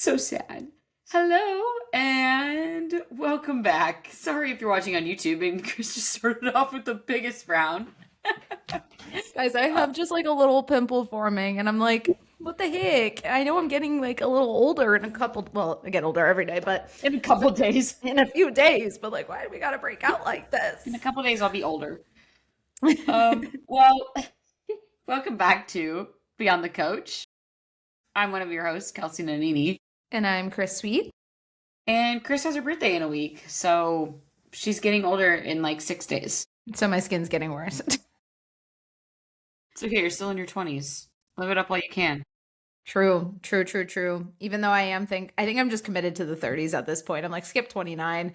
So sad. Hello and welcome back. Sorry if you're watching on YouTube and Chris just started off with the biggest frown. Guys, I have just like a little pimple forming, and I'm like, what the heck? I know I'm getting like a little older in a couple, well, I get older every day, but In a couple days. in a few days, but like, why do we gotta break out like In a this? couple days I'll be older. Well, welcome back to Beyond the Coach. I'm one of your hosts, Kelsey Nanini. And I'm Chris Sweet. And Chris has her birthday in a week, so she's getting older in like 6 days. So my skin's getting worse. It's okay, you're still in your 20s. Live it up while you can. True. Even though I think I'm just committed to the 30s at this point. I'm like, skip 29.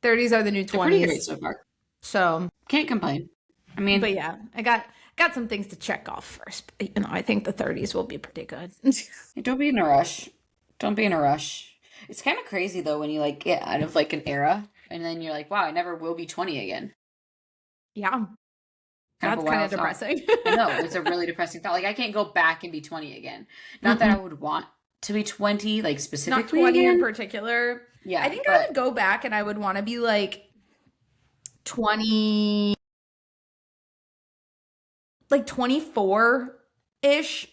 30s are the new They're pretty great 20s. so far. So, Can't complain. I mean, but yeah, I got some things to check off first. But, I think the 30s will be pretty good. don't be in a rush. Don't be in a rush. It's kind of crazy though when you like get out of like an era and then you're like, wow, I never will be 20 again. Yeah. That's kind of depressing. No, it's a really depressing thought. Like I can't go back and be 20 again. Not that I would want to be 20, like specifically. Not 20 again. in particular. Yeah. I think I would go back and I would want to be like 20, like 24-ish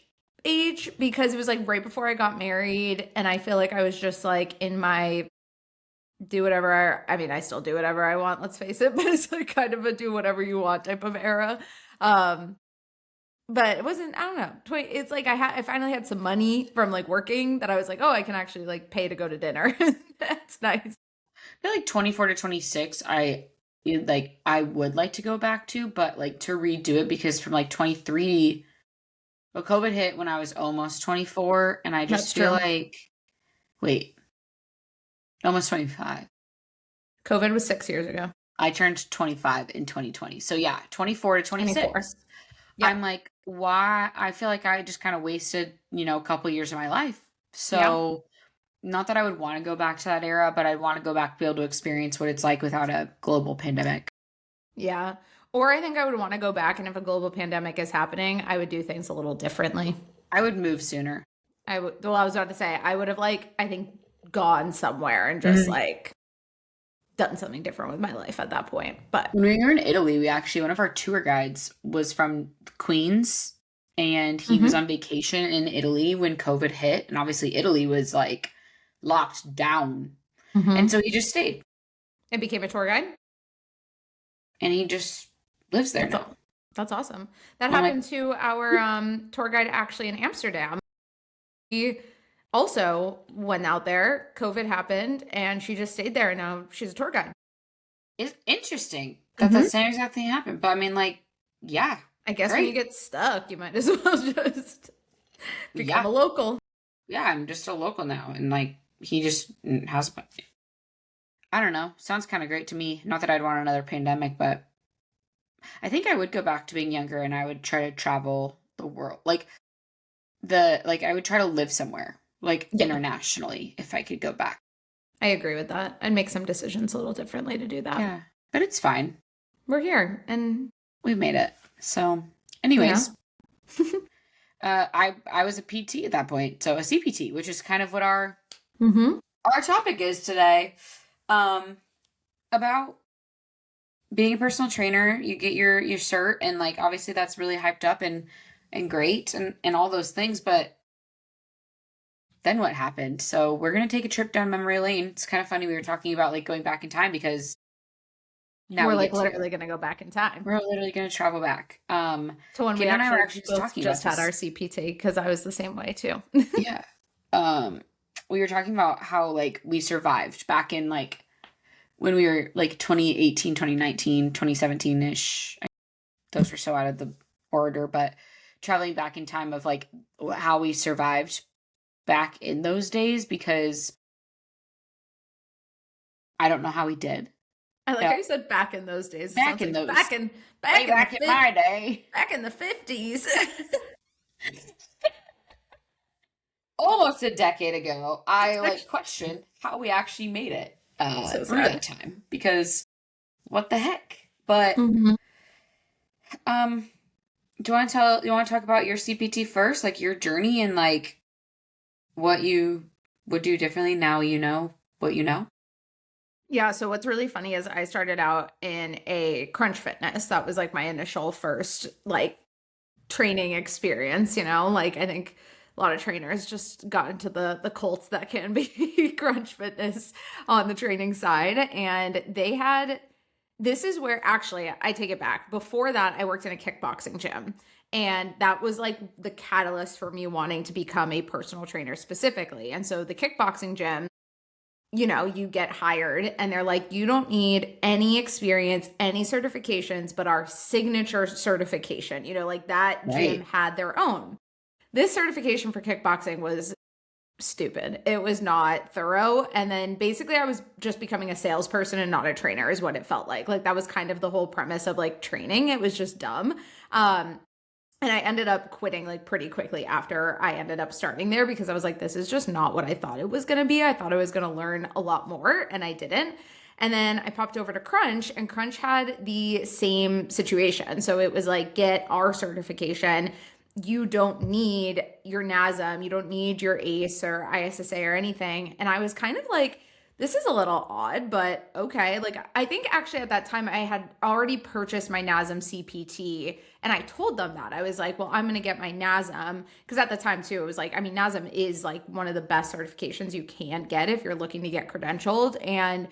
age, because it was like right before I got married, and I feel like I was just like in my do whatever I still do whatever I want, let's face it, but it's like kind of a do whatever you want type of era. But it wasn't, I don't know. It's like I finally had some money from like working that I was like, oh, I can actually like pay to go to dinner. That's nice. I feel like 24 to 26, I would like to go back to, but like to redo it because from like 23, well, COVID hit when I was almost 24, and I just feel like, wait, almost 25. COVID was 6 years ago. I turned 25 in 2020. So yeah, 24 to 26. 24. Yep. I'm like, why? I feel like I just kind of wasted, a couple years of my life. So not that I would want to go back to that era, but I'd want to go back to be able to experience what it's like without a global pandemic. Yeah. Or I think I would want to go back, and if a global pandemic is happening, I would do things a little differently. I would move sooner. I was about to say, I would have I think gone somewhere and just done something different with my life at that point. But when we were in Italy, one of our tour guides was from Queens, and he was on vacation in Italy when COVID hit. And obviously Italy was like locked down. And so he just stayed. And became a tour guide. And he just lives there now. That's awesome. That happened to our tour guide actually in Amsterdam. He also went out there, COVID happened, and she just stayed there, and now she's a tour guide. It's interesting that the same exact thing happened. But I mean, like, yeah. I guess when you get stuck, you might as well just become a local. Yeah, I'm just a local now. And like, he just has, I don't know. Sounds kind of great to me. Not that I'd want another pandemic, but I think I would go back to being younger, and I would try to travel the world. I would try to live somewhere, internationally, if I could go back. I agree with that. I'd make some decisions a little differently to do that. Yeah, but it's fine. We're here, and we've made it. So, anyways, I was a PT at that point, so a CPT, which is kind of what our topic is today, about being a personal trainer. You get your cert, and like obviously that's really hyped up and great and all those things, but then what happened? So we're gonna take a trip down memory lane. It's kind of funny, we were talking about like going back in time, because now we're like literally gonna go back in time. We're literally gonna travel back. So when we actually just had our CPT, because I was the same way too. Yeah. We were talking about how like we survived back in like when we were like 2018, 2019, 2017-ish. Those were so out of the order, but traveling back in time of like how we survived back in those days, because I don't know how we did. I like how you said back in those days. Back in those. Back in my day. Back in the 50s. Almost a decade ago, I questioned how we actually made it through that time, because what the heck? But do you want to talk about your CPT first, like your journey and like what you would do differently now you know what you know? Yeah, so what's really funny is I started out in a Crunch Fitness. That was like my initial first like training experience, Like I think a lot of trainers just got into the cults that can be Crunch Fitness on the training side. And they had this is where actually I take it back. Before that, I worked in a kickboxing gym. And that was like the catalyst for me wanting to become a personal trainer specifically. And so the kickboxing gym, you get hired and they're like, you don't need any experience, any certifications, but our signature certification, like that gym Right. had their own. This certification for kickboxing was stupid. It was not thorough. And then basically I was just becoming a salesperson and not a trainer is what it felt like. Like that was kind of the whole premise of like training. It was just dumb. And I ended up quitting like pretty quickly after I ended up starting there because I was like, this is just not what I thought it was going to be. I thought I was going to learn a lot more and I didn't. And then I popped over to Crunch and Crunch had the same situation. So it was like, get our certification. You don't need your NASM. You don't need your ACE or ISSA or anything. And I was kind of like, this is a little odd, but okay. Like, I think actually at that time I had already purchased my NASM CPT and I told them that. I was like, well, I'm going to get my NASM because at the time too, it was like, I mean, NASM is like one of the best certifications you can get if you're looking to get credentialed. And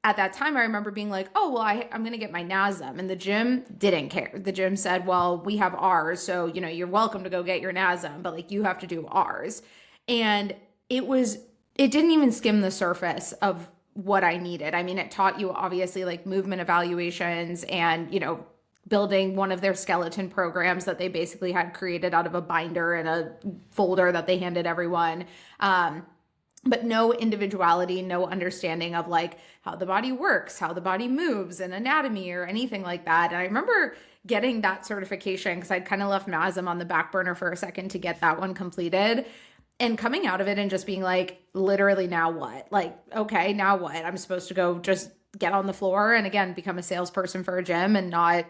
at that time, I remember being like, oh, well, I'm going to get my NASM. And the gym didn't care. The gym said, well, we have ours. So, you're welcome to go get your NASM, but like you have to do ours. And it didn't even skim the surface of what I needed. I mean, it taught you obviously like movement evaluations and, building one of their skeleton programs that they basically had created out of a binder and a folder that they handed everyone. But no individuality, no understanding of like how the body works, how the body moves and anatomy or anything like that. And I remember getting that certification because I'd kind of left NASM on the back burner for a second to get that one completed and coming out of it and just being like, literally now what? Like, okay, now what? I'm supposed to go just get on the floor and again, become a salesperson for a gym and not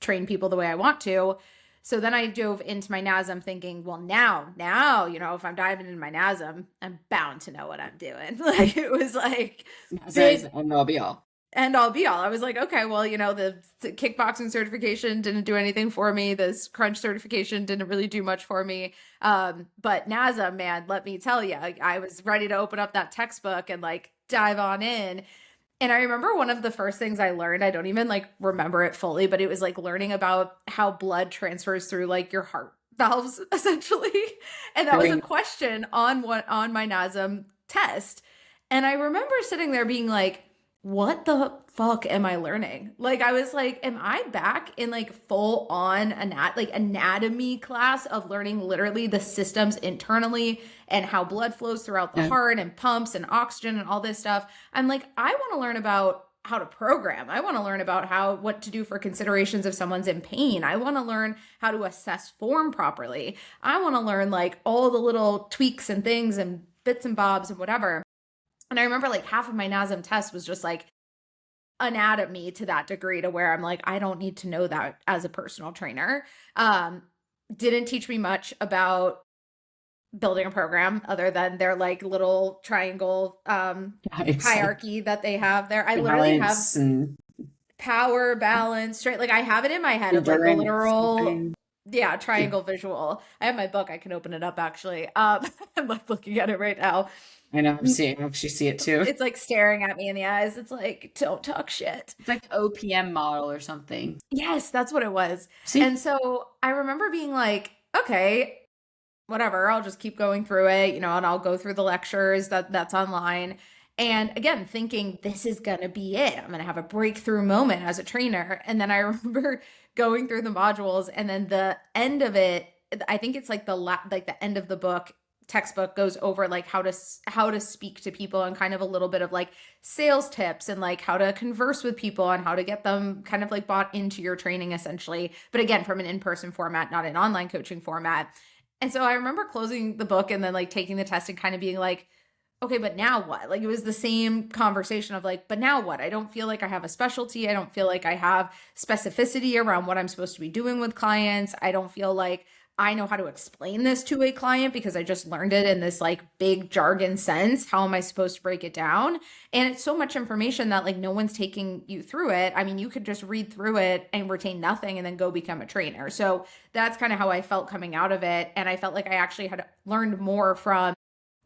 train people the way I want to. So then I dove into my NASM thinking, well, now, if I'm diving into my NASM, I'm bound to know what I'm doing. Like it was like Says big and all be all. end all be all. I was like, okay, well, the kickboxing certification didn't do anything for me. This Crunch certification didn't really do much for me. But NASM, man, let me tell you, I was ready to open up that textbook and like dive on in. And I remember one of the first things I learned, I don't even like remember it fully, but it was like learning about how blood transfers through like your heart valves essentially. And that was a question on my NASM test. And I remember sitting there being like, what the fuck am I learning? Like, I was like, am I back in like full on anatomy class of learning literally the systems internally and how blood flows throughout the heart and pumps and oxygen and all this stuff? I'm like, I want to learn about how to program. I want to learn about what to do for considerations if someone's in pain. I want to learn how to assess form properly. I want to learn like all the little tweaks and things and bits and bobs and whatever. And I remember like half of my NASM test was just like anatomy to that degree to where I'm like, I don't need to know that as a personal trainer. Didn't teach me much about building a program other than their like little triangle hierarchy that they have there. I literally have power, balance, straight. Like I have it in my head of like the literal triangle visual. I have my book. I can open it up actually. I'm like looking at it right now. I know. I actually see it too. It's like staring at me in the eyes. It's like, don't talk shit. It's like OPM model or something. Yes, that's what it was. See? And so I remember being like, okay, whatever, I'll just keep going through it, and I'll go through the lectures that's online. And again, thinking this is going to be it. I'm going to have a breakthrough moment as a trainer. And then I remember going through the modules and then the end of it, I think it's like the end of the book textbook goes over like how to speak to people and kind of a little bit of like sales tips and like how to converse with people and how to get them kind of like bought into your training essentially. But again, from an in-person format, not an online coaching format. And so I remember closing the book and then like taking the test and kind of being like, okay, but now what? Like it was the same conversation of like, but now what? I don't feel like I have a specialty. I don't feel like I have specificity around what I'm supposed to be doing with clients. I don't feel like I know how to explain this to a client because I just learned it in this like big jargon sense. How am I supposed to break it down? And it's so much information that like no one's taking you through it. I mean, you could just read through it and retain nothing and then go become a trainer. So that's kind of how I felt coming out of it. And I felt like I actually had learned more from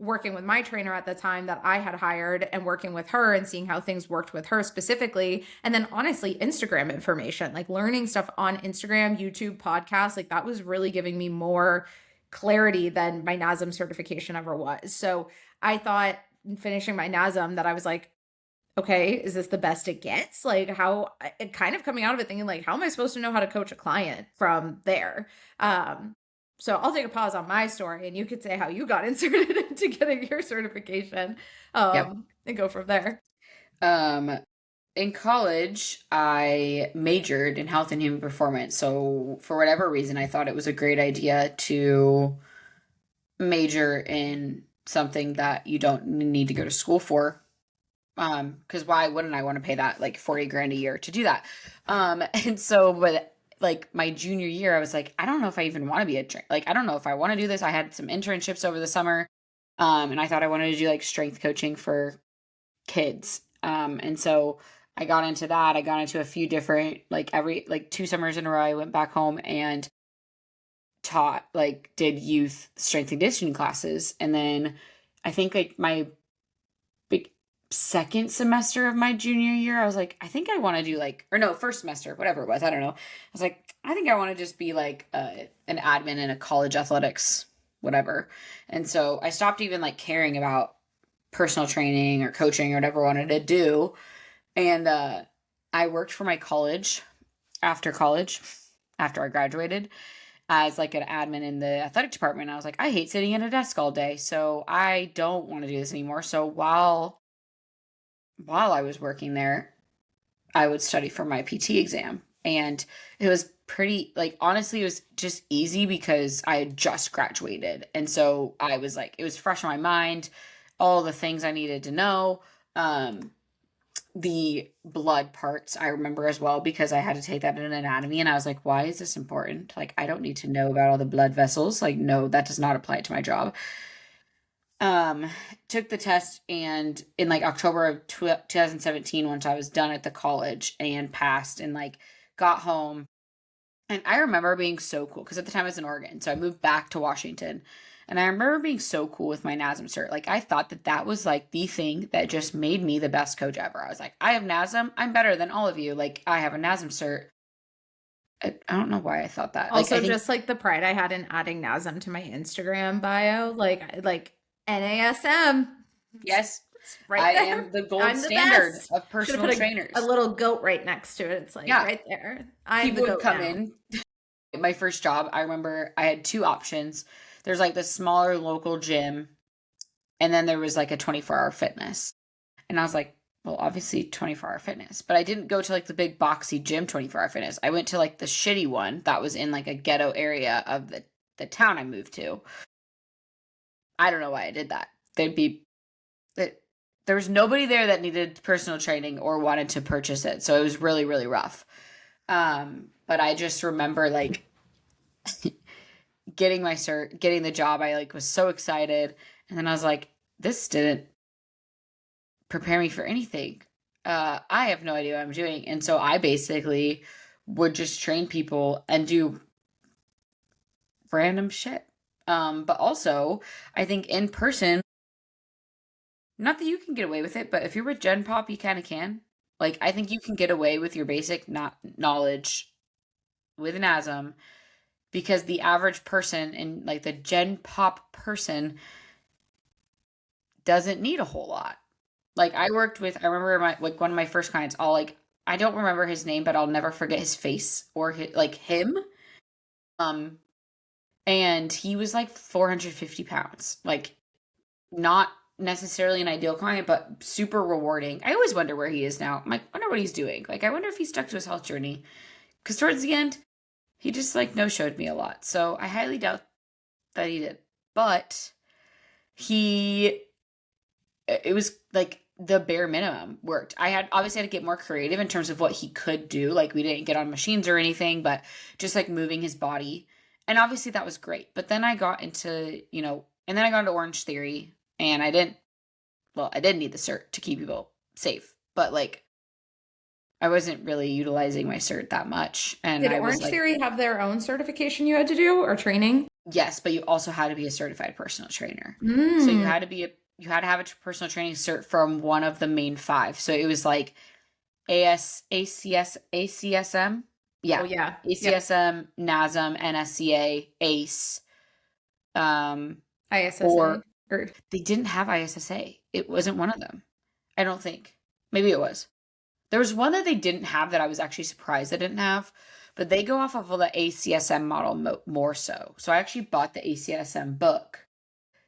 working with my trainer at the time that I had hired and working with her and seeing how things worked with her specifically. And then honestly, Instagram information, like learning stuff on Instagram, YouTube, podcasts, like that was really giving me more clarity than my NASM certification ever was. So I thought finishing my NASM that I was like, okay, is this the best it gets? Like how kind of coming out of it thinking like, how am I supposed to know how to coach a client from there? So I'll take a pause on my story and you could say how you got inserted into getting your certification, Yep. and go from there. Um, in college, I majored in health and human performance. So for whatever reason, I thought it was a great idea to major in something that you don't need to go to school for. Because why wouldn't I want to pay that like 40 grand a year to do that? And so, but like my junior year, I was like, I don't know if I even want to be a like, I don't know if I want to do this. I had some internships over the summer, and I thought I wanted to do like strength coaching for kids. And so I got into that. I got into a few different, like every, like 2 summers in a row, I went back home and taught, like, did youth strength and conditioning classes. And then I think like my big second semester of my junior year, I was like, I think I want to do like, or no, first semester, whatever it was. I don't know. I was like, I think I want to just be like an admin in a college athletics, whatever. And so I stopped even like caring about personal training or coaching or whatever I wanted to do. And I worked for my college, after I graduated, as like an admin in the athletic department. I was like, I hate sitting at a desk all day, so I don't want to do this anymore. So while I was working there, I would study for my PT exam. And it was pretty, like, honestly, it was just easy because I had just graduated. And so I was like, it was fresh in my mind, all the things I needed to know. The blood parts I remember as well because I had to take that in anatomy. And I was like, why is this important? Like, I don't need to know about all the blood vessels. Like, no, that does not apply to my job. um Took the test, and in like October of 2017, once I was done at the college and passed and like got home, and I remember being so cool because at the time I was in Oregon, so I moved back to Washington, and I remember being so cool with my NASM cert. Like I thought that that was like the thing that just made me the best coach ever. I was like, I have NASM, I'm better than all of you, like I have a NASM cert. I don't know why I thought that. Like I Also, think just like the pride I had in adding NASM to my Instagram bio, like NASM, yes, it's right I there. am the gold I'm the standard best. of Should have personal put a trainers. little goat right next to it. It's like Yeah, right there. I'm the people would goat come now. in. My first job, I remember I had two options. There's like the smaller local gym, and then there was like a 24-hour fitness. And I was like, well, obviously 24-hour fitness. But I didn't go to like the big boxy gym 24-hour fitness. I went to like the shitty one that was in like a ghetto area of the town I moved to. I don't know why I did that. They'd be it, there was nobody there that needed personal training or wanted to purchase it. So it was really, really rough. But I just remember like getting my cert, getting the job. I like was so excited. And then I was like, this didn't prepare me for anything. I have no idea what I'm doing. And so I basically would just train people and do random shit. But also, I think in person, not that you can get away with it, but if you're with Gen Pop, you kind of can. Like, I think you can get away with your basic not knowledge with an ASM because the average person and like the Gen Pop person doesn't need a whole lot. Like I remember my like one of my first clients. All like I don't remember his name, but I'll never forget his face or like him. Um, and he was like 450 pounds. Like not necessarily an ideal client, but super rewarding. I always wonder where he is now. I'm like, wonder what he's doing. Like I wonder if he stuck to his health journey. Because towards the end, he just like no showed me a lot. So I highly doubt that he did. But he it was like the bare minimum worked. I had obviously had to get more creative in terms of what he could do. Like we didn't get on machines or anything, but just like moving his body. And obviously that was great. But then I got into, and then I got into Orange Theory, and I didn't need the cert to keep people safe, but like I wasn't really utilizing my cert that much. And Did I was Orange like, Theory have their own certification you had to do or training? yes, but you also had to be a certified personal trainer. So Mm. you had to have a personal training cert from one of the main five. So it was like ACSM. Oh Yeah. yeah. Yep. ACSM, NASM, NSCA, ACE. ISSA. Or Or they didn't have ISSA. It wasn't one of them. I don't think. Maybe it was. There was one that they didn't have that I was actually surprised they didn't have, but they go off of the ACSM model more so. So I actually bought the ACSM book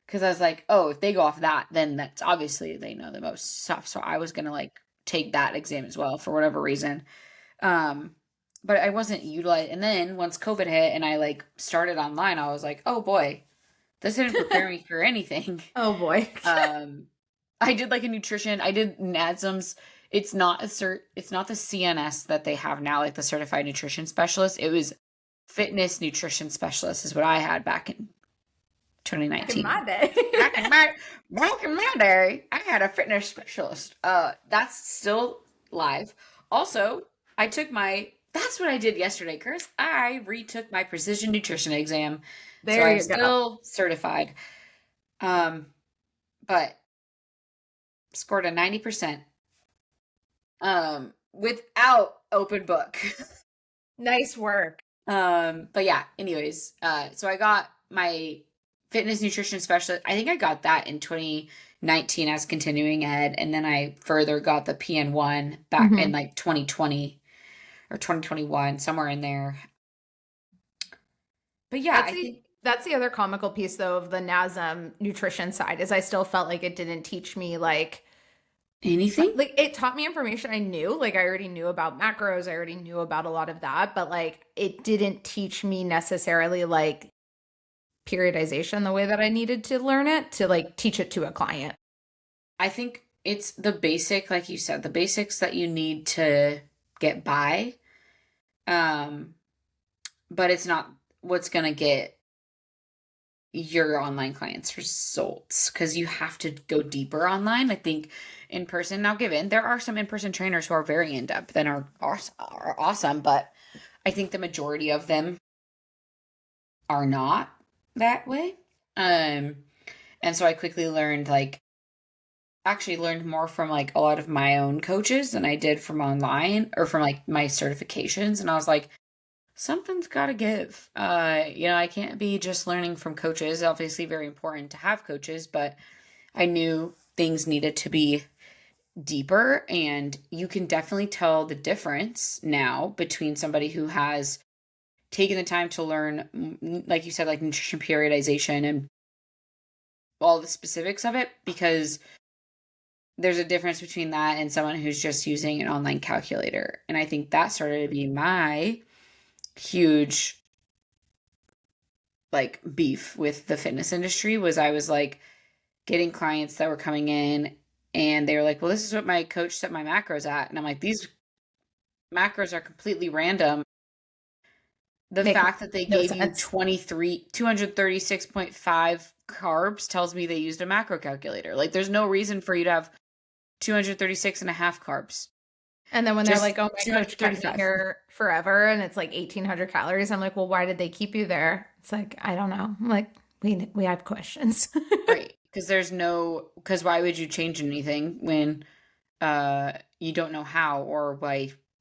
because I was like, oh, if they go off that, then that's obviously they know the most stuff. So I was gonna like take that exam as well for whatever reason. Um, but I wasn't utilized. And then once COVID hit and I like started online, I was like, oh boy, this didn't prepare me for anything. oh boy. I did like a nutrition. I did NASM's. It's not a cert. It's not the CNS that they have now, like the certified nutrition specialist. It was fitness nutrition specialist is what I had back in Back in 2019. my day. Back in my day, I had a fitness specialist. That's still live. Also, that's what I did yesterday, Chris. I retook my precision nutrition exam. So There I'm you go. still certified. But scored a 90%. Without open book. Nice work. But yeah, anyways, so I got my fitness nutrition specialist. I think I got that in 2019 as continuing ed, and then I further got the PN1 back in like 2020 or 2021, somewhere in there. But yeah, I think that's the other comical piece though of the NASM nutrition side is I still felt like it didn't teach me like anything. like it taught me information I knew. Like I already knew about macros, I already knew about a lot of that, but like it didn't teach me necessarily like periodization the way that I needed to learn it to like teach it to a client. I think it's the basic, like you said, the basics that you need to get by. But it's not what's going to get your online clients results because you have to go deeper online. I think in person, now given there are some in-person trainers who are very in-depth and are awesome, but I think the majority of them are not that way. And so I quickly learned actually learned more from like a lot of my own coaches than I did from online or from like my certifications. And I was like, something's got to give. I can't be just learning from coaches. Obviously, very important to have coaches, but I knew things needed to be deeper. And you can definitely tell the difference now between somebody who has taken the time to learn, like you said, like nutrition periodization and all the specifics of it, because there's a difference between that and someone who's just using an online calculator. And I think that started to be my huge like beef with the fitness industry was I was like getting clients that were coming in and they were like, well, this is what my coach set my macros at. And I'm like, these macros are completely random. The fact that they gave you 236.5 carbs tells me they used a macro calculator. Like there's no reason for you to have 236 and a half carbs. And then when they're like, oh, my coach kept me here forever and it's like 1,800 calories, I'm like, well, why did they keep you there? It's like, I don't know. I'm like, we have questions. Right. Because why would you change anything when you don't know how or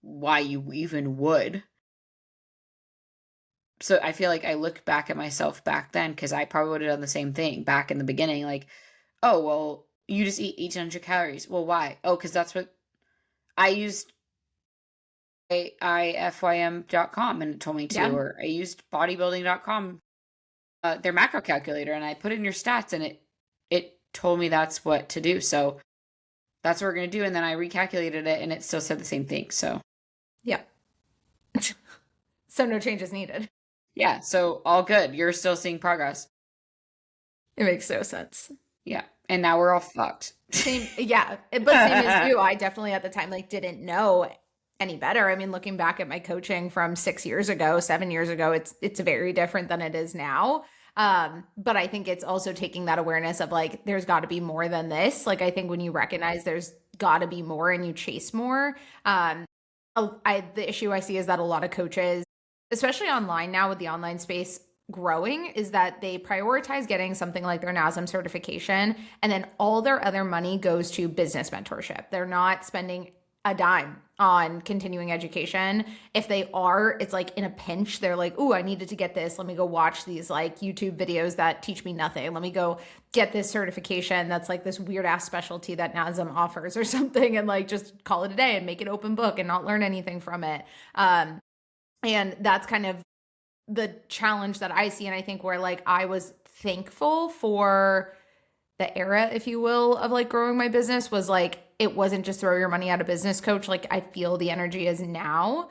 why you even would? So I feel like I look back at myself back then because I probably would have done the same thing back in the beginning. Like, oh, well, you just eat 1,800 calories. Well, why? Oh, because that's what I used ifym.com and it told me to, Yeah. or I used bodybuilding.com, their macro calculator, and I put in your stats and it told me that's what to do. So that's what we're going to do. And then I recalculated it and it still said the same thing. So, yeah. So no changes needed. Yeah. So all good. You're still seeing progress. It makes no sense. Yeah. And now we're all fucked. Yeah. But same as you, I definitely at the time like didn't know any better. I mean, looking back at my coaching from 6 years ago, 7 years ago, it's very different than it is now. But I think it's also taking that awareness of like, there's got to be more than this. Like, I think when you recognize there's got to be more and you chase more, the issue I see is that a lot of coaches, especially online now with the online space growing, is that they prioritize getting something like their NASM certification, and then all their other money goes to business mentorship. They're not spending a dime on continuing education. If they are, it's like in a pinch. They're like, "Ooh, I needed to get this. Let me go watch these like YouTube videos that teach me nothing. Let me go get this certification that's like this weird ass specialty that NASM offers or something, and like just call it a day and make it open book and not learn anything from it." And that's kind of the challenge that I see. And I think where like I was thankful for the era, if you will, of like growing my business was like, it wasn't just throw your money at a business coach. Like I feel the energy is now.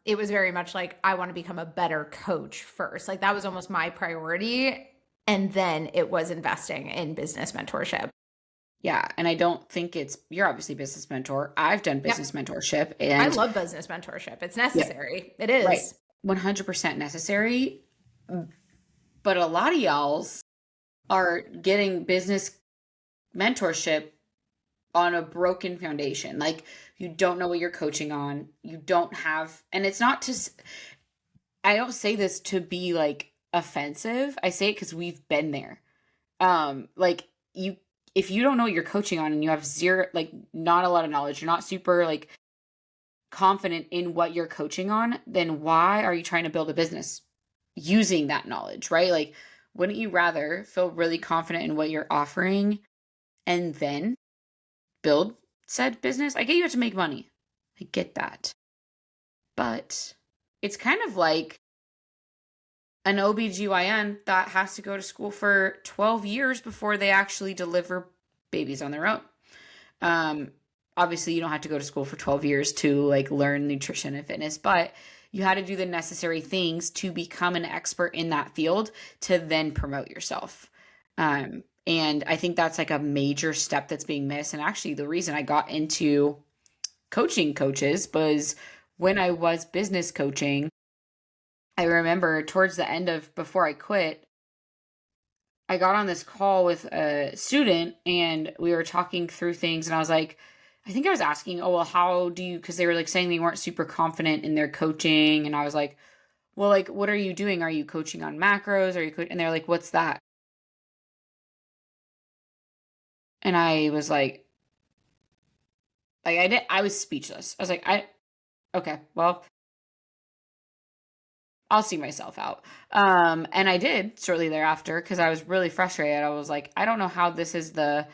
It was very much like, I want to become a better coach first. Like that was almost my priority. And then it was investing in business mentorship. Yeah. And I don't think you're obviously a business mentor. I've done business mentorship, and I love business mentorship. It's necessary. It is. Right. 100% necessary. But a lot of y'all's are getting business mentorship on a broken foundation. Like you don't know what you're coaching on. You don't have, and it's not to, I don't say this to be like offensive. I say it because we've been there. Like if you don't know what you're coaching on and you have zero, like not a lot of knowledge, you're not super like confident in what you're coaching on, then why are you trying to build a business using that knowledge, right? Like, wouldn't you rather feel really confident in what you're offering and then build said business? I get you have to make money. I get that. But it's kind of like an OBGYN that has to go to school for 12 years before they actually deliver babies on their own. Obviously, you don't have to go to school for 12 years to like learn nutrition and fitness, but you had to do the necessary things to become an expert in that field to then promote yourself. And I think that's like a major step that's being missed. And actually, the reason I got into coaching coaches was when I was business coaching. I remember towards the end of before I quit, I got on this call with a student and we were talking through things, and I was like, I think I was asking, oh, well, how do you, because they were like saying they weren't super confident in their coaching. And I was like, well, like, what are you doing? Are you coaching on macros? Are you and they're like, what's that? And I was like I was speechless. I was like, okay, well, I'll see myself out. And I did shortly thereafter because I was really frustrated. I was like, I don't know how this is the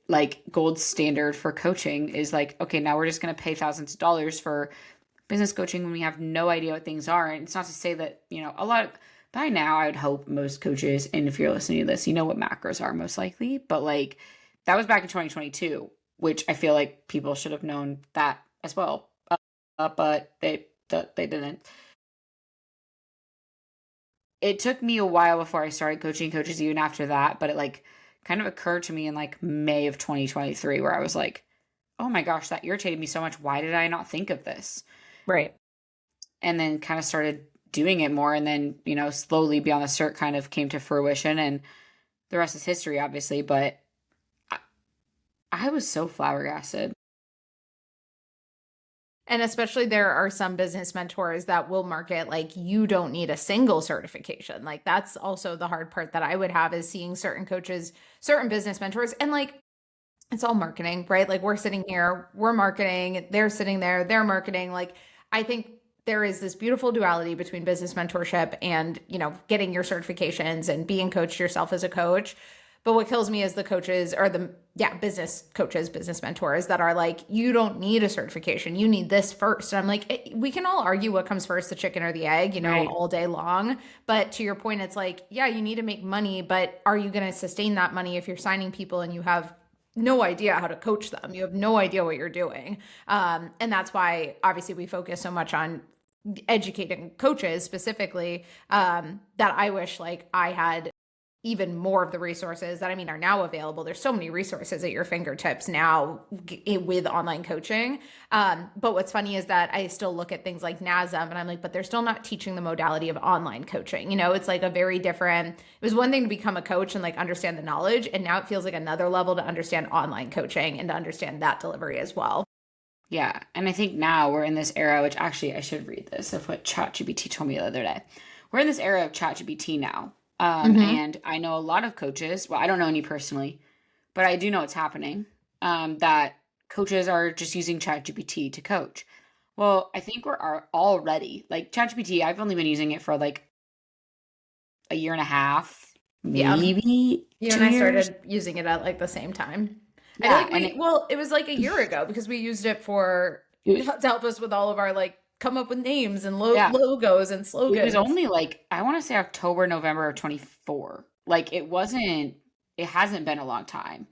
like gold standard for coaching is like, okay, now we're just going to pay thousands of dollars for business coaching when we have no idea what things are. And it's not to say that, a lot of, by now I would hope most coaches, and if you're listening to this, you know what macros are most likely, but like that was back in 2022, which I feel like people should have known that as well. But they didn't. It took me a while before I started coaching coaches even after that, but it like kind of occurred to me in like May of 2023 where I was like, oh my gosh, that irritated me so much. Why did I not think of this? Right. And then kind of started doing it more. And then, slowly Beyond the Cert kind of came to fruition, and the rest is history, obviously. But I was so flabbergasted. And especially there are some business mentors that will market like you don't need a single certification. Like that's also the hard part that I would have is seeing certain coaches, certain business mentors, and like it's all marketing, right? Like we're sitting here, we're marketing, they're sitting there, they're marketing. Like I think there is this beautiful duality between business mentorship and, getting your certifications and being coached yourself as a coach. But what kills me is the coaches or business coaches, business mentors that are like, you don't need a certification. You need this first. And I'm like, we can all argue what comes first, the chicken or the egg, Right. all day long. But to your point, it's like, yeah, you need to make money, but are you going to sustain that money if you're signing people and you have no idea how to coach them? You have no idea what you're doing. And that's why obviously we focus so much on educating coaches specifically, that I wish like I had even more of the resources that, I mean, are now available. There's so many resources at your fingertips now with online coaching. But what's funny is that I still look at things like NASM and I'm like, but they're still not teaching the modality of online coaching. You know, it's like a very different, it was one thing to become a coach and like understand the knowledge. And now it feels like another level to understand online coaching and to understand that delivery as well. Yeah. And I think now we're in this era, which actually I should read this of what ChatGPT told me the other day. We're in this era of ChatGPT now. Mm-hmm. And I know a lot of coaches, well, I don't know any personally, but I do know it's happening, that coaches are just using ChatGPT to coach. Well, I think we're already, like ChatGPT, I've only been using it for like a year and a half, Yeah. maybe You and two I years. started using it at like the same time. I feel Yeah. like And it, well, it was like a year ago because we used it for it to was, help us with all of our like come up with names and yeah, logos and it was slogans. only like, I want to say October, November of 24. Like it hasn't been a long time.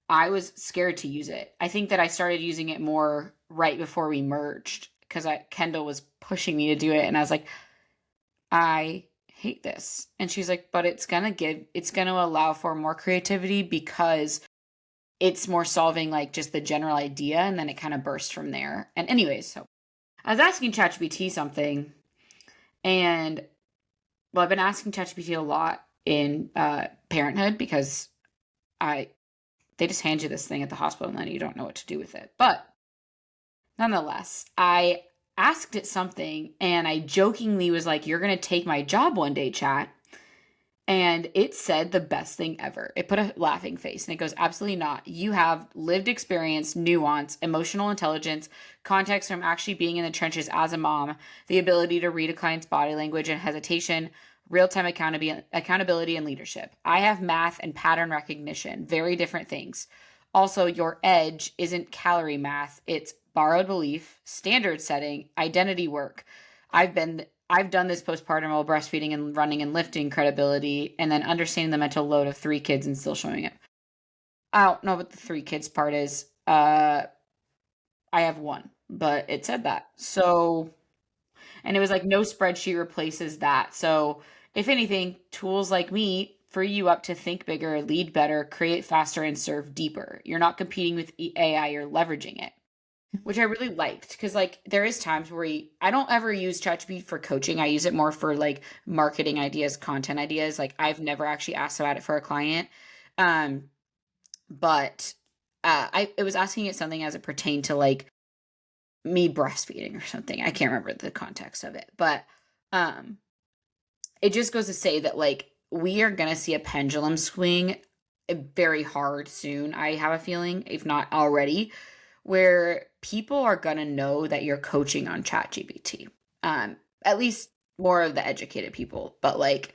I was scared to use it. I think that I started using it more right before we merged because Kendall was pushing me to do it, and I was like, I hate this. And she's like, but it's gonna allow for more creativity because it's more solving like just the general idea, and then it kind of bursts from there. And anyways, so I was asking ChatGPT something, and well, I've been asking ChatGPT a lot in parenthood because I they just hand you this thing at the hospital and then you don't know what to do with it. But nonetheless, I asked it something and I jokingly was like, "You're going to take my job one day, chat." And it said the best thing ever. It put a laughing face and it goes, "Absolutely not. You have lived experience, nuance, emotional intelligence, context from actually being in the trenches as a mom, the ability to read a client's body language and hesitation, real time accountability, and leadership. I have math and pattern recognition, very different things. Also, your edge isn't calorie math, it's borrowed belief, standard setting, identity work. I've done this postpartum while breastfeeding and running and lifting credibility, and then understanding the mental load of 3 kids and still showing it. I don't know what the 3 kids part is. I have one, but it said that. So, and it was like no spreadsheet replaces that. So, if anything, tools like me free you up to think bigger, lead better, create faster, and serve deeper. You're not competing with AI, you're leveraging it, which I really liked because like there is times where I don't ever use ChatGPT for coaching. I use it more for like marketing ideas, content ideas. Like I've never actually asked about it for a client. Um, but I it was asking it something as it pertained to like me breastfeeding or something. I can't remember the context of it, but um it just goes to say that like we are going to see a pendulum swing very hard soon. I have a feeling, if not already, where people are going to know that you're coaching on ChatGPT. At least more of the educated people, but like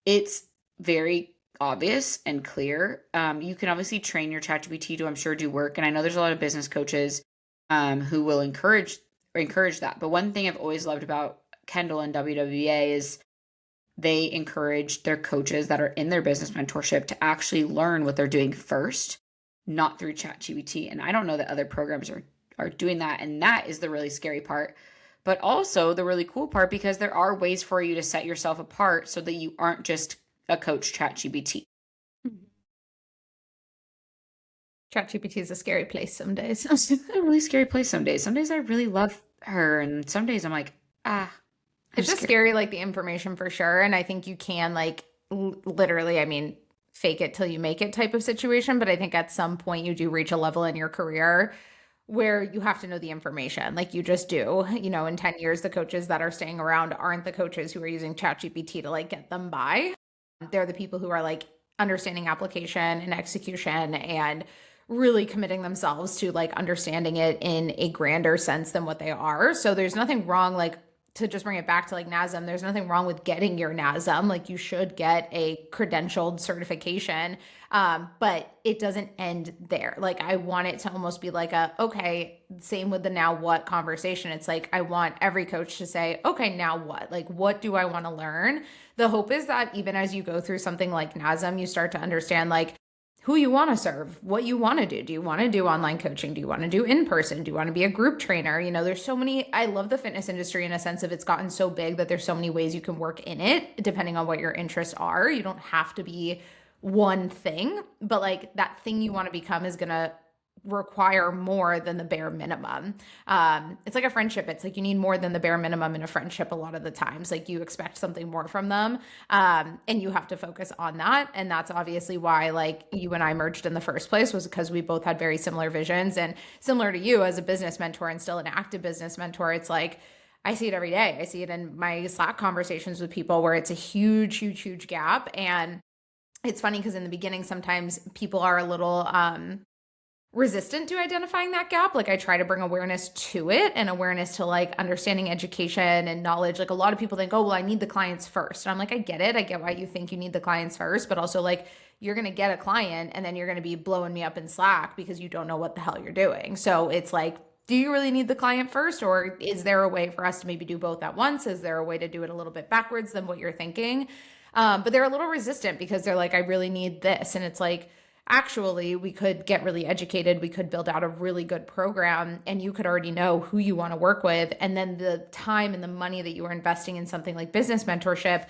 it's very obvious and clear. You can obviously train your ChatGPT to, I'm sure, do work, and I know there's a lot of business coaches who will encourage that. But one thing I've always loved about Kendall and WWA is they encourage their coaches that are in their business mentorship to actually learn what they're doing first, not through ChatGPT. And I don't know that other programs are doing that. And that is the really scary part. But also the really cool part because there are ways for you to set yourself apart so that you aren't just a coach ChatGPT. ChatGPT is a scary place some days. It's a really scary place some days. Some days I really love her, and some days I'm like, I'm It's just scared. scary, like the information for sure. And I think you can like literally, I mean, fake it till you make it type of situation. But I think at some point you do reach a level in your career where you have to know the information. Like you just do. You know, in 10 years, the coaches that are staying around aren't the coaches who are using ChatGPT to like get them by. They're the people who are like understanding application and execution and really committing themselves to like understanding it in a grander sense than what they are. So there's nothing wrong, like to just bring it back to like NASM, there's nothing wrong with getting your NASM. Like you should get a credentialed certification, but it doesn't end there. Like I want it to almost be like okay, same with the now what conversation. It's like I want every coach to say, okay, now what? Like what do I want to learn? The hope is that even as you go through something like NASM, you start to understand like who you want to serve, what you want to do. Do you want to do online coaching? Do you want to do in person? Do you want to be a group trainer? You know, there's so many. I love the fitness industry in a sense of it's gotten so big that there's so many ways you can work in it depending on what your interests are. You don't have to be one thing, but like that thing you want to become is going to require more than the bare minimum. It's like a friendship. It's like you need more than the bare minimum in a friendship a lot of the times. Like you expect something more from them, and you have to focus on that. And that's obviously why like you and I merged in the first place, was because we both had very similar visions. And similar to you as a business mentor and still an active business mentor, it's like I see it every day. I see it in my Slack conversations with people where it's a huge, huge, huge gap. And it's funny because in the beginning, sometimes people are a little resistant to identifying that gap. Like I try to bring awareness to it and awareness to like understanding education and knowledge. Like a lot of people think, oh, well, I need the clients first. And I'm like, I get it. I get why you think you need the clients first, but also like you're going to get a client and then you're going to be blowing me up in Slack because you don't know what the hell you're doing. So it's like, do you really need the client first? Or is there a way for us to maybe do both at once? Is there a way to do it a little bit backwards than what you're thinking? But they're a little resistant because they're like, I really need this. And it's like, actually, we could get really educated. We could build out a really good program and you could already know who you want to work with. And then the time and the money that you are investing in something like business mentorship,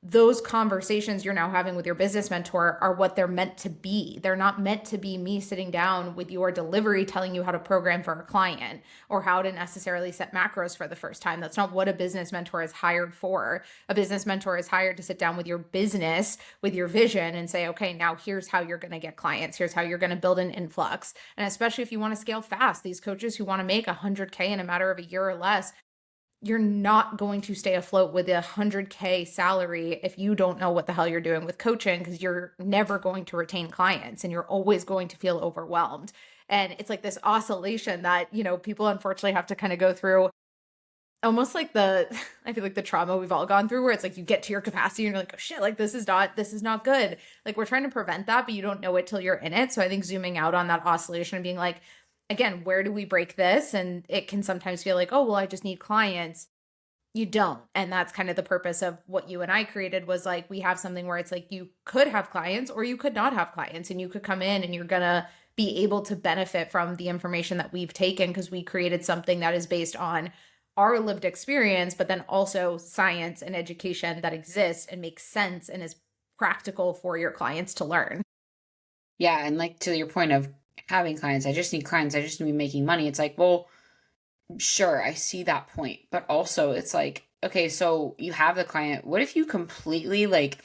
those conversations you're now having with your business mentor are what they're meant to be. They're not meant to be me sitting down with your delivery telling you how to program for a client or how to necessarily set macros for the first time. That's not what a business mentor is hired for. A business mentor is hired to sit down with your business, with your vision and say, okay, now here's how you're going to get clients. Here's how you're going to build an influx. And especially if you want to scale fast, these coaches who want to make 100K in a matter of a year or less, you're not going to stay afloat with a 100K salary if you don't know what the hell you're doing with coaching, because you're never going to retain clients and you're always going to feel overwhelmed. And it's like this oscillation that, you know, people unfortunately have to kind of go through, almost like I feel like the trauma we've all gone through where it's like you get to your capacity and you're like, oh shit, like this is not good. Like we're trying to prevent that, but you don't know it till you're in it. So I think zooming out on that oscillation and being like, again, where do we break this? And it can sometimes feel like, oh, well, I just need clients. You don't. And that's kind of the purpose of what you and I created, was like, we have something where it's like, you could have clients or you could not have clients, and you could come in and you're going to be able to benefit from the information that we've taken, because we created something that is based on our lived experience, but then also science and education that exists and makes sense and is practical for your clients to learn. Yeah. And like to your point of having clients, I just need clients, I just need to be making money. It's like, well, sure, I see that point. But also it's like, okay, so you have the client. What if you completely like,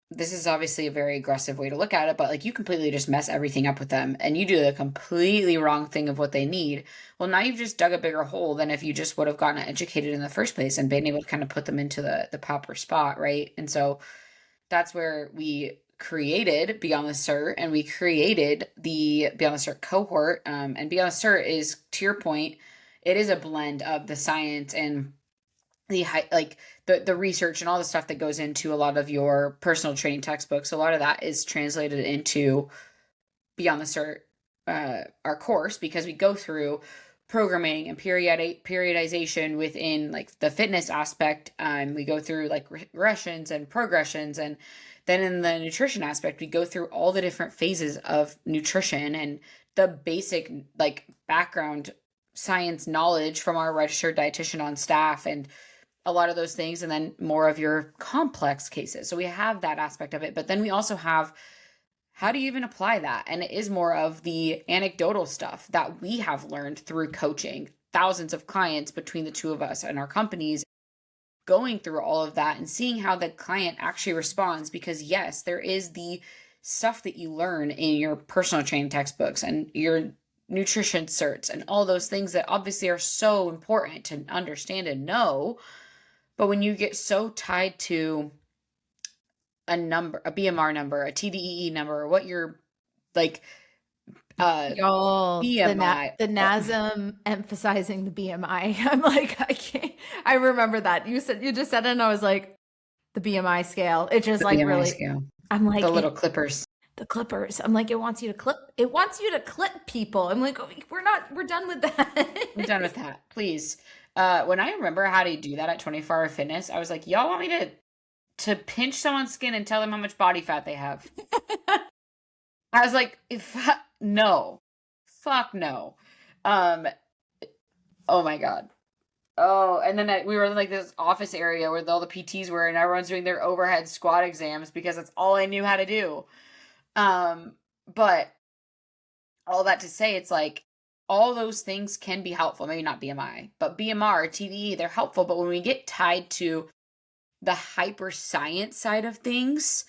this is obviously a very aggressive way to look at it, but like you completely just mess everything up with them and you do the completely wrong thing of what they need. Well, now you've just dug a bigger hole than if you just would have gotten educated in the first place and been able to kind of put them into the proper spot, right? And so that's where we created Beyond the Cert, and we created the Beyond the Cert cohort. And Beyond the Cert is, to your point, it is a blend of the science and the the research and all the stuff that goes into a lot of your personal training textbooks. A lot of that is translated into Beyond the Cert, our course, because we go through programming and periodization within like the fitness aspect. We go through like regressions and progressions, and then in the nutrition aspect, we go through all the different phases of nutrition and the basic like background science knowledge from our registered dietitian on staff and a lot of those things, and then more of your complex cases. So we have that aspect of it, but then we also have, how do you even apply that? And it is more of the anecdotal stuff that we have learned through coaching thousands of clients between the two of us and our companies, going through all of that and seeing how the client actually responds. Because yes, there is the stuff that you learn in your personal training textbooks and your nutrition certs and all those things that obviously are so important to understand and know. But when you get so tied to a number, a BMR number, a TDEE number, what you're like, Y'all, BMI, the NASM emphasizing the BMI. I'm like, I can't. I remember that you just said it, and I was like, the BMI scale. It just the like BMI really. scale. I'm like the little clippers. The clippers. I'm like, it wants you to clip. It wants you to clip people. I'm like, oh, we're not. We're done with that. We're done with that, please. When I remember how to do that at 24 Hour Fitness, I was like, y'all want me to pinch someone's skin and tell them how much body fat they have? I was like, no, fuck no. Um, oh my God. Oh, and then we were in like this office area where all the PTs were, and everyone's doing their overhead squat exams because that's all I knew how to do. But all that to say, it's like all those things can be helpful. Maybe not BMI, but BMR, TDE, they're helpful. But when we get tied to the hyper science side of things,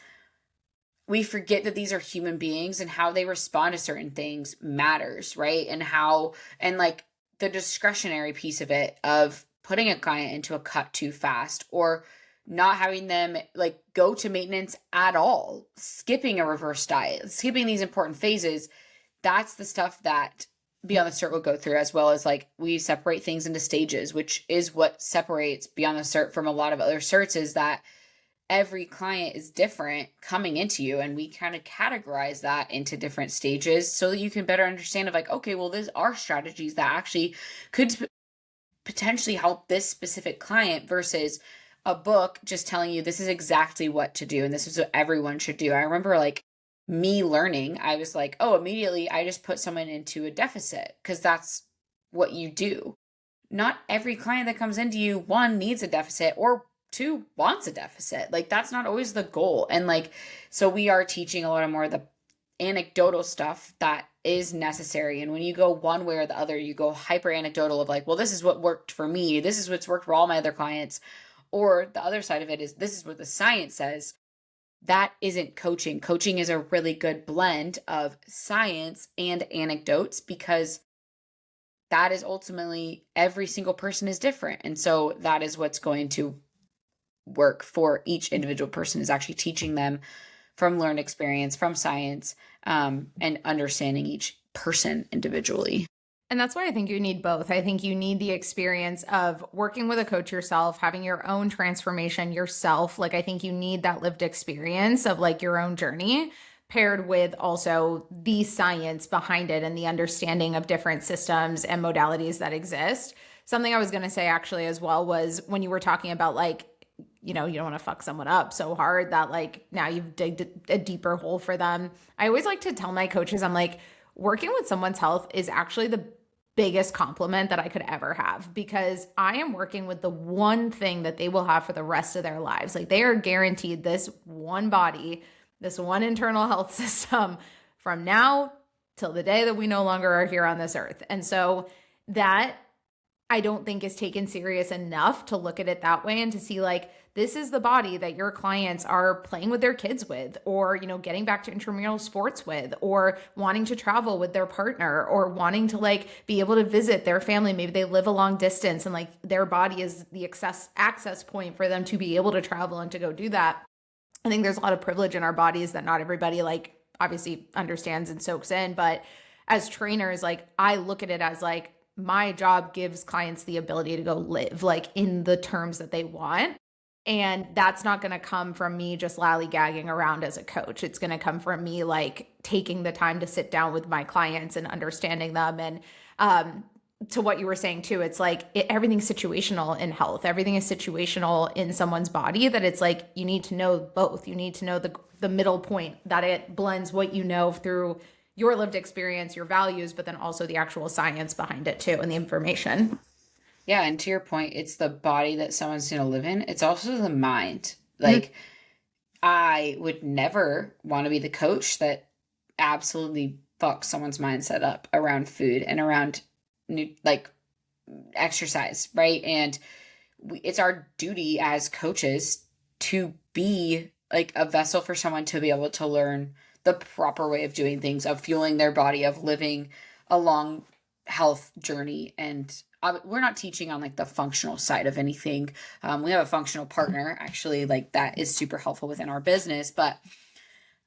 we forget that these are human beings and how they respond to certain things matters, right? And like the discretionary piece of it, of putting a client into a cut too fast or not having them like go to maintenance at all, skipping a reverse diet, skipping these important phases. That's the stuff that Beyond the Cert will go through, as well as like we separate things into stages, which is what separates Beyond the Cert from a lot of other certs, is that every client is different coming into you, and we kind of categorize that into different stages so that you can better understand of like, okay, well, these are strategies that actually could potentially help this specific client versus a book just telling you this is exactly what to do and this is what everyone should do. I remember like me learning, I was like, oh, immediately I just put someone into a deficit because that's what you do. Not every client that comes into you, one, needs a deficit, or two, wants a deficit. Like that's not always the goal. And like, so we are teaching a lot of more of the anecdotal stuff that is necessary. And when you go one way or the other, you go hyper anecdotal of like, well, this is what worked for me. This is what's worked for all my other clients. Or the other side of it is this is what the science says. That isn't coaching. Coaching is a really good blend of science and anecdotes, because that is ultimately every single person is different. And so that is what's going to work for each individual person, is actually teaching them from learned experience, from science, and understanding each person individually. And that's why I think you need both. I think you need the experience of working with a coach yourself, having your own transformation yourself. Like, I think you need that lived experience of like your own journey, paired with also the science behind it and the understanding of different systems and modalities that exist. Something I was going to say actually as well was when you were talking about like, you know, you don't want to fuck someone up so hard that like now you've digged a deeper hole for them. I always like to tell my coaches, I'm like, working with someone's health is actually the biggest compliment that I could ever have, because I am working with the one thing that they will have for the rest of their lives. Like they are guaranteed this one body, this one internal health system from now till the day that we no longer are here on this earth. And so that I don't think is taken serious enough to look at it that way and to see like, this is the body that your clients are playing with their kids with, or, you know, getting back to intramural sports with, or wanting to travel with their partner, or wanting to like be able to visit their family. Maybe they live a long distance and like their body is the access point for them to be able to travel and to go do that. I think there's a lot of privilege in our bodies that not everybody like obviously understands and soaks in. But as trainers, like I look at it as like my job gives clients the ability to go live like in the terms that they want. And that's not going to come from me just lollygagging around as a coach. It's going to come from me like taking the time to sit down with my clients and understanding them. And to what you were saying too, it's like everything's situational in health. Everything is situational in someone's body, that it's like you need to know both. You need to know the middle point, that it blends what you know through your lived experience, your values, but then also the actual science behind it too, and the information. Yeah, and to your point, it's the body that someone's going to live in. It's also the mind. Like, I would never want to be the coach that absolutely fucks someone's mindset up around food and around like exercise, right? And it's our duty as coaches to be like a vessel for someone to be able to learn the proper way of doing things, of fueling their body, of living a long health journey. And we're not teaching on like the functional side of anything. We have a functional partner actually, like that is super helpful within our business. But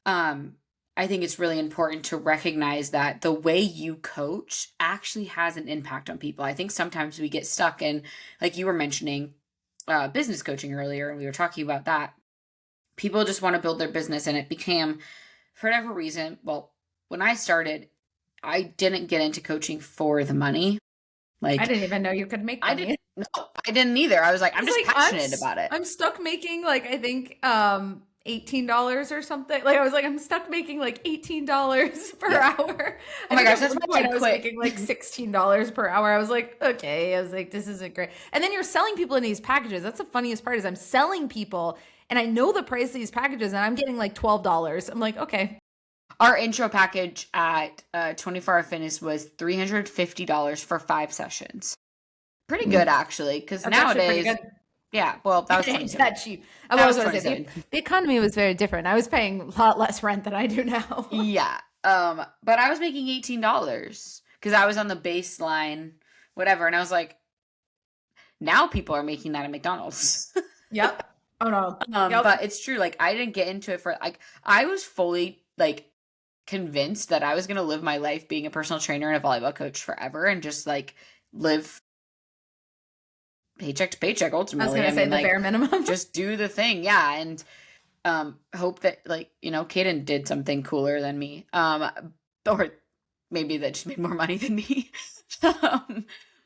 I think it's really important to recognize that the way you coach actually has an impact on people. I think sometimes we get stuck in, like you were mentioning, business coaching earlier, and we were talking about that. People just want to build their business, and it became, for whatever reason, well, when I started, I didn't get into coaching for the money. Like I didn't even know you could make money. I didn't either. I was like, I'm just like, passionate about it. I'm stuck making like, I think $18 or something. Like I was like, I'm stuck making like $18 per hour. Oh I my think gosh, at that's one why I point I was quit. making like $16 per hour. I was like, okay. I was like, this isn't great. And then you're selling people in these packages. That's the funniest part is I'm selling people and I know the price of these packages and I'm getting like $12. I'm like, okay. Our intro package at 24 Hour Fitness was $350 for 5 sessions. Pretty good, actually, because That's actually pretty nowadays, good. yeah, well, that was It ain't 27. that cheap. That I was was going to say 27. the economy was very different. I was paying a lot less rent than I do now. Yeah. But I was making $18 because I was on the baseline, whatever. And I was like, now people are making that at McDonald's. Yep. Oh no. Yep. But it's true. Like, I didn't get into it for, like, I was fully, like, convinced that I was going to live my life being a personal trainer and a volleyball coach forever and just, like, live paycheck to paycheck I was ultimately. going to say the like, bare minimum. just do the thing. Yeah. And, hope that, like, Kaden did something cooler than me. Or maybe that just made more money than me.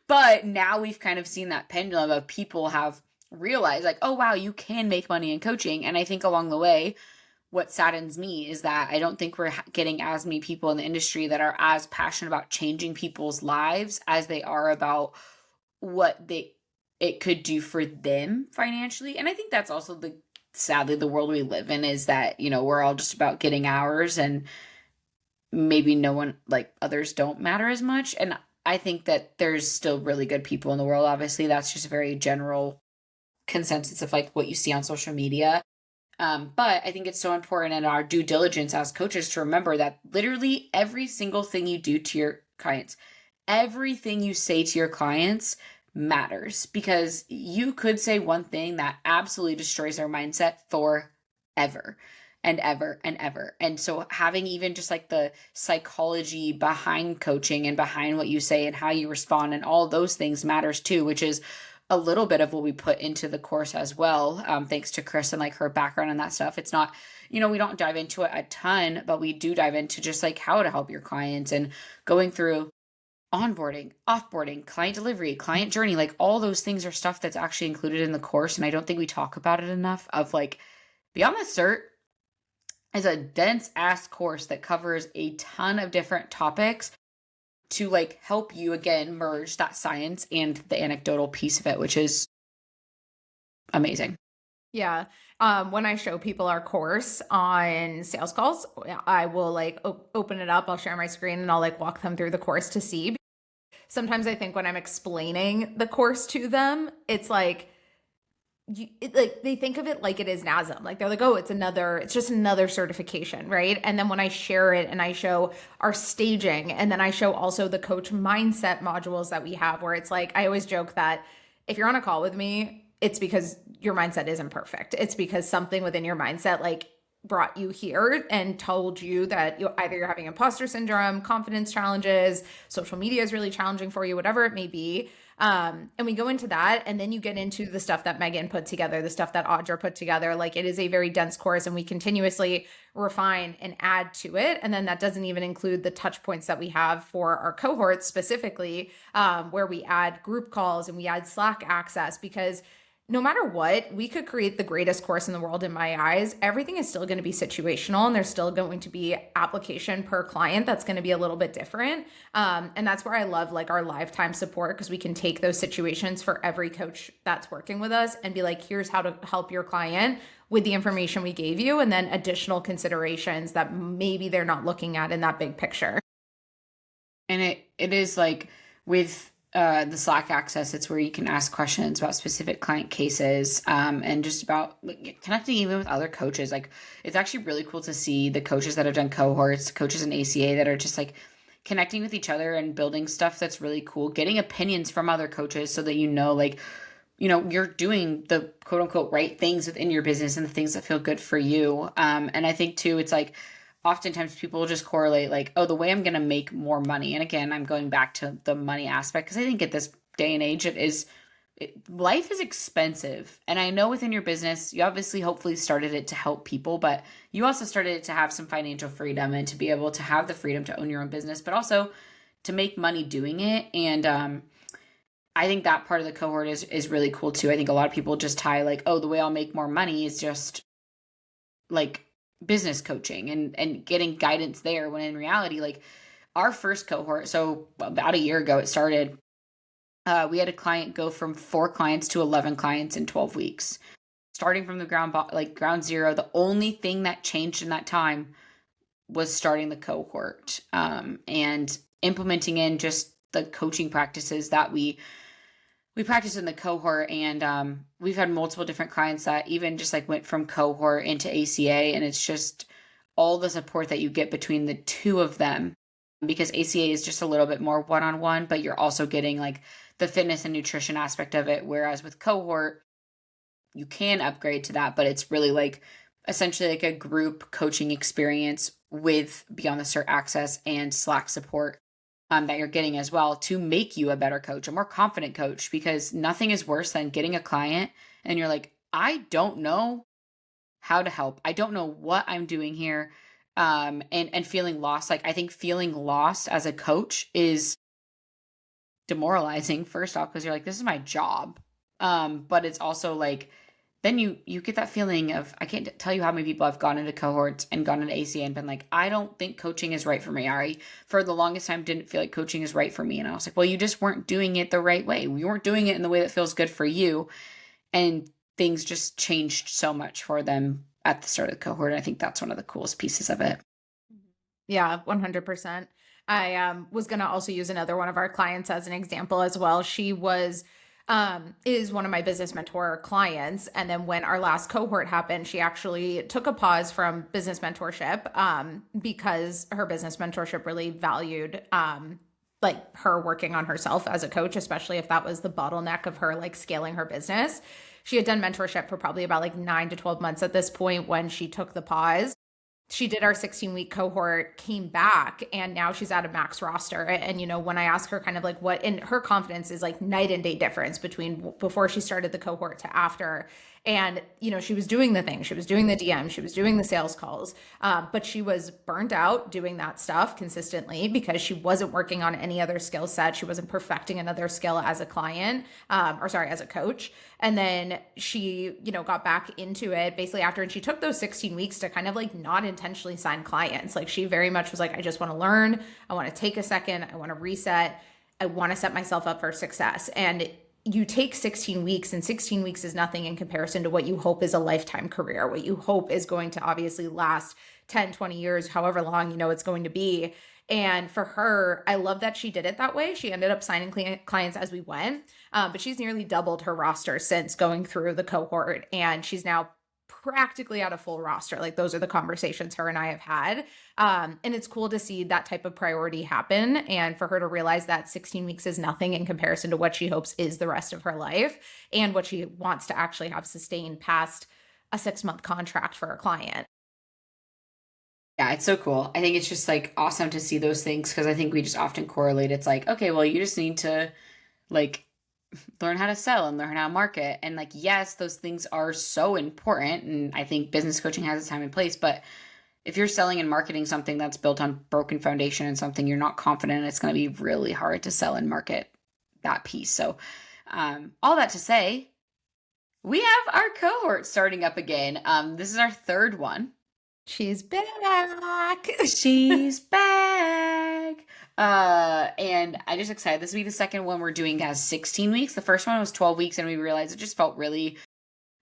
But now we've kind of seen that pendulum of people have realized, like, oh wow, you can make money in coaching. And I think along the way, what saddens me is that I don't think we're getting as many people in the industry that are as passionate about changing people's lives as they are about what it could do for them financially. And I think that's also sadly the world we live in, is that, we're all just about getting ours and maybe no one, like, others don't matter as much. And I think that there's still really good people in the world. Obviously, that's just a very general consensus of, like, what you see on social media. But I think it's so important in our due diligence as coaches to remember that literally every single thing you do to your clients, everything you say to your clients matters, because you could say one thing that absolutely destroys their mindset forever and ever and ever. And so having even just like the psychology behind coaching and behind what you say and how you respond and all those things matters too, which is a little bit of what we put into the course as well. Thanks to Chris and like her background and that stuff. It's not, we don't dive into it a ton, but we do dive into just like how to help your clients and going through onboarding, offboarding, client delivery, client journey. Like all those things are stuff that's actually included in the course. And I don't think we talk about it enough. Of like, Beyond the Cert is a dense ass course that covers a ton of different topics to like help you again merge that science and the anecdotal piece of it, which is amazing. Yeah. When I show people our course on sales calls, I will like open it up. I'll share my screen and I'll like walk them through the course to see. Sometimes I think when I'm explaining the course to them, it's like, like they think of it like it is NASM. Like they're like, oh, it's just another certification, right? And then when I share it and I show our staging, and then I show also the coach mindset modules that we have, where it's like, I always joke that if you're on a call with me, it's because your mindset isn't perfect. It's because something within your mindset like brought you here and told you that either you're having imposter syndrome, confidence challenges, social media is really challenging for you, whatever it may be. And we go into that, and then you get into the stuff that Megan put together, the stuff that Audra put together. Like it is a very dense course, and we continuously refine and add to it. And then that doesn't even include the touch points that we have for our cohorts specifically, where we add group calls and we add Slack access, because no matter what, we could create the greatest course in the world in my eyes. Everything is still going to be situational, and there's still going to be application per client that's going to be a little bit different. And that's where I love like our lifetime support, because we can take those situations for every coach that's working with us and be like, here's how to help your client with the information we gave you, and then additional considerations that maybe they're not looking at in that big picture. And it is like with the Slack access, it's where you can ask questions about specific client cases, and just about like, connecting even with other coaches. Like it's actually really cool to see the coaches that have done cohorts, coaches in ACA that are just like connecting with each other and building stuff that's really cool, getting opinions from other coaches so that like, you're doing the quote unquote right things within your business and the things that feel good for you. And I think too, it's like oftentimes people just correlate like, oh, the way I'm going to make more money. And again, I'm going back to the money aspect, because I think at this day and age, life is expensive. And I know within your business, you obviously hopefully started it to help people, but you also started it to have some financial freedom and to be able to have the freedom to own your own business, but also to make money doing it. And I think that part of the cohort is really cool too. I think a lot of people just tie like, oh, the way I'll make more money is just like business coaching and getting guidance there, when in reality, like our first cohort, so about a year ago it started, we had a client go from 4 clients to 11 clients in 12 weeks, starting from the ground zero. The only thing that changed in that time was starting the cohort, and implementing in just the coaching practices that we practice in the cohort. And we've had multiple different clients that even just like went from cohort into ACA, and it's just all the support that you get between the two of them, because ACA is just a little bit more one-on-one, but you're also getting like the fitness and nutrition aspect of it, whereas with cohort you can upgrade to that, but it's really like essentially like a group coaching experience with Beyond the Cert access and Slack support, that you're getting as well, to make you a better coach, a more confident coach, because nothing is worse than getting a client and you're like, I don't know how to help. I don't know what I'm doing here. And feeling lost. Like, I think feeling lost as a coach is demoralizing, first off, because you're like, this is my job. But it's also like, then you get that feeling of, I can't tell you how many people I've gone into cohorts and gone into ACA and been like, I don't think coaching is right for me. I, for the longest time, didn't feel like coaching is right for me. And I was like, well, you just weren't doing it the right way. You weren't doing it in the way that feels good for you. And things just changed so much for them at the start of the cohort. And I think that's one of the coolest pieces of it. Yeah, 100%. I was going to also use another one of our clients as an example as well. She was is one of my business mentor clients. And then when our last cohort happened, she actually took a pause from business mentorship because her business mentorship really valued like her working on herself as a coach, especially if that was the bottleneck of her like scaling her business. She had done mentorship for probably about like 9 to 12 months at this point when she took the pause. She did our 16-week cohort, came back, and now she's at a max roster. And, you know, when I ask her kind of like what, and her confidence is like night and day difference between before she started the cohort to after. And, you know, she was doing the thing, she was doing the DM, she was doing the sales calls, but she was burnt out doing that stuff consistently because she wasn't working on any other skill set. She wasn't perfecting another skill as a client, as a coach. And then she, you know, got back into it basically after, and she took those 16 weeks to kind of like not intentionally sign clients. Like, she very much was like, I just want to learn. I want to take a second. I want to reset. I want to set myself up for success. And you take 16 weeks, and 16 weeks is nothing in comparison to what you hope is a lifetime career, what you hope is going to obviously last 10, 20 years, however long, you know, it's going to be. And for her, I love that she did it that way. She ended up signing clients as we went, but she's nearly doubled her roster since going through the cohort. And she's now practically at a full roster. Like, those are the conversations her and I have had. And it's cool to see that type of priority happen, and for her to realize that 16 weeks is nothing in comparison to what she hopes is the rest of her life and what she wants to actually have sustained past a 6-month contract for a client. Yeah, it's so cool. I think it's just like awesome to see those things, because I think we just often correlate. It's like, okay, well, you just need to like learn how to sell and learn how to market. And like, yes, those things are so important. And I think business coaching has its time and place. But if you're selling and marketing something that's built on broken foundation and something you're not confident in, it's going to be really hard to sell and market that piece. So, all that to say, we have our cohort starting up again. This is our third one. She's back. She's back. And I just excited. This will be the second one we're doing as 16 weeks. The first one was 12 weeks, and we realized it just felt really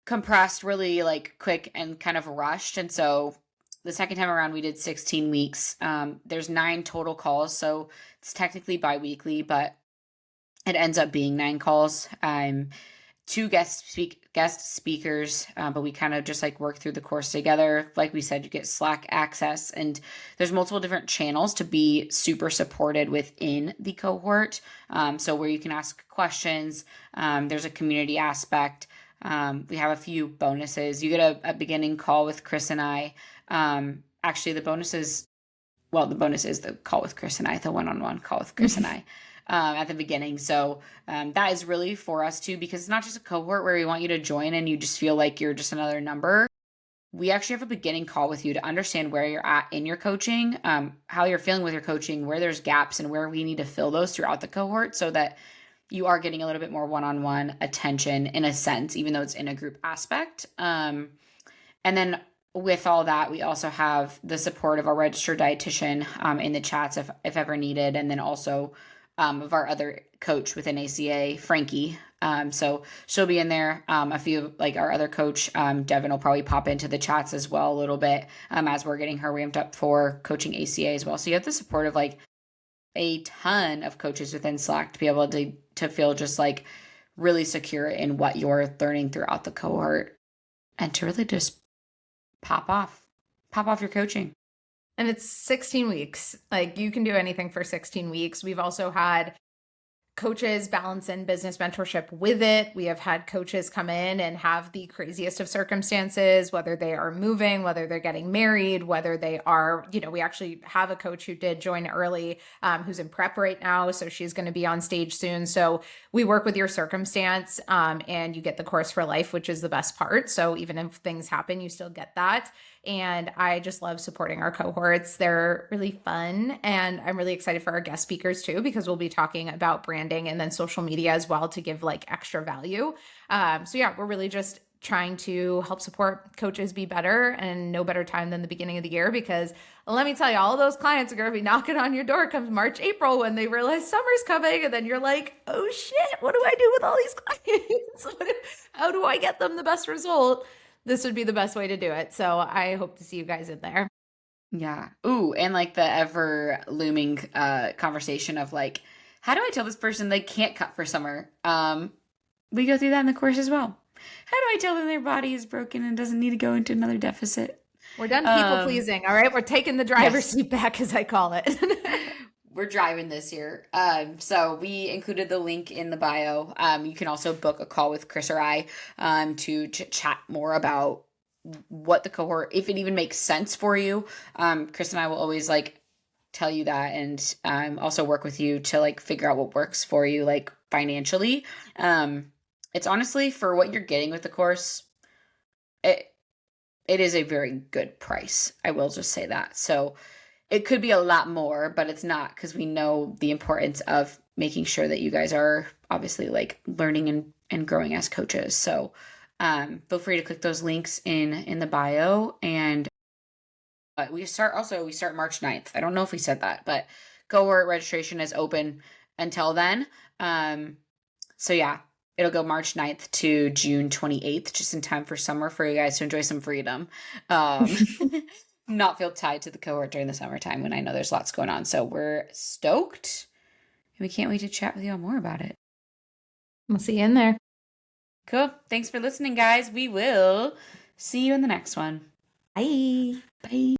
compressed, really like quick and kind of rushed. And so the second time around, we did 16 weeks. There's 9 total calls, so it's technically bi-weekly, but it ends up being 9 calls. 2 guest speakers, but we kind of just like work through the course together. Like we said, you get Slack access, and there's multiple different channels to be super supported within the cohort. So where you can ask questions, there's a community aspect. We have a few bonuses. You get a beginning call with Chris and I. Actually, the bonus is the call with Chris and I, the one-on-one call with Chris and I. At the beginning. So that is really for us too, because it's not just a cohort where we want you to join and you just feel like you're just another number. We actually have a beginning call with you to understand where you're at in your coaching, how you're feeling with your coaching, where there's gaps and where we need to fill those throughout the cohort, so that you are getting a little bit more one-on-one attention in a sense, even though it's in a group aspect. And then with all that, we also have the support of our registered dietitian in the chats if ever needed, and then also of our other coach within ACA, Frankie. So she'll be in there. A few like our other coach, Devin, will probably pop into the chats as well a little bit as we're getting her ramped up for coaching ACA as well. So you have the support of like a ton of coaches within Slack to be able to feel just like really secure in what you're learning throughout the cohort and to really just pop off your coaching. And it's 16 weeks. Like you can do anything for 16 weeks. We've also had coaches balance in business mentorship with it. We have had coaches come in and have the craziest of circumstances, whether they are moving, whether they're getting married, whether they are, we actually have a coach who did join early, who's in prep right now. So she's going to be on stage soon. So we work with your circumstance and you get the course for life, which is the best part. So even if things happen, you still get that. And I just love supporting our cohorts. They're really fun. And I'm really excited for our guest speakers too, because we'll be talking about branding and then social media as well to give like extra value. So yeah, we're really just trying to help support coaches be better, and no better time than the beginning of the year, because let me tell you, all those clients are going to be knocking on your door comes March, April, when they realize summer's coming. And then you're like, oh shit, what do I do with all these clients? How do I get them the best result? This would be the best way to do it. So I hope to see you guys in there. Yeah. Ooh, and like the ever looming conversation of like, how do I tell this person they can't cut for summer? We go through that in the course as well. How do I tell them their body is broken and doesn't need to go into another deficit? We're done people pleasing. All right. We're taking the driver's seat back, as I call it. We're driving this year. So we included the link in the bio. You can also book a call with Chris or I to chat more about what the cohort, if it even makes sense for you. Chris and I will always like tell you that, and also work with you to like figure out what works for you, like financially. It's honestly, for what you're getting with the course, it is a very good price. I will just say that. So it could be a lot more, but it's not, because we know the importance of making sure that you guys are obviously like learning and growing as coaches. So feel free to click those links in the bio. And we start March 9th. I don't know if we said that, but cohort registration is open until then. So yeah, it'll go March 9th to June 28th, just in time for summer, for you guys to enjoy some freedom. Not feel tied to the cohort during the summertime when I know there's lots going on. So we're stoked, and we can't wait to chat with you all more about it. We'll see you in there. Cool. Thanks for listening, guys. We will see you in the next one. Bye. Bye.